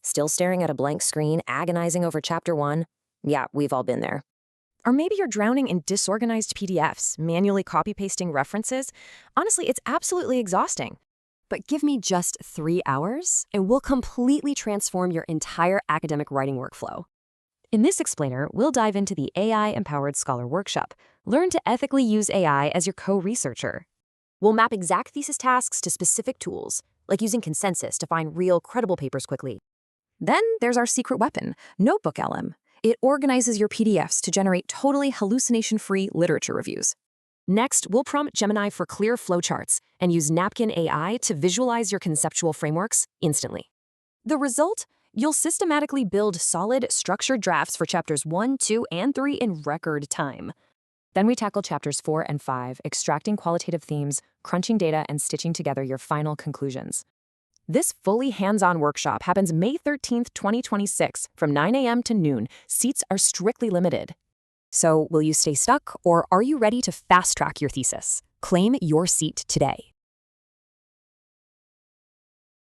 Still staring at a blank screen, agonizing over chapter 1? Yeah, we've all been there. Or maybe you're drowning in disorganized PDFs, manually copy-pasting references. Honestly, it's absolutely exhausting. But give me just 3 hours, and we'll completely transform your entire academic writing workflow. In this explainer, we'll dive into the AI-Empowered Scholar Workshop. Learn to ethically use AI as your co-researcher. We'll map exact thesis tasks to specific tools, like using Consensus to find real, credible papers quickly. Then there's our secret weapon, NotebookLM. It organizes your PDFs to generate totally hallucination-free literature reviews. Next, we'll prompt Gemini for clear flowcharts and use Napkin AI to visualize your conceptual frameworks instantly. The result? You'll systematically build solid, structured drafts for chapters 1, 2, and 3 in record time. Then we tackle chapters 4 and 5, extracting qualitative themes, crunching data, and stitching together your final conclusions. This fully hands-on workshop happens May 13th, 2026, from 9 a.m. to noon. Seats are strictly limited. So, will you stay stuck, or are you ready to fast-track your thesis? Claim your seat today.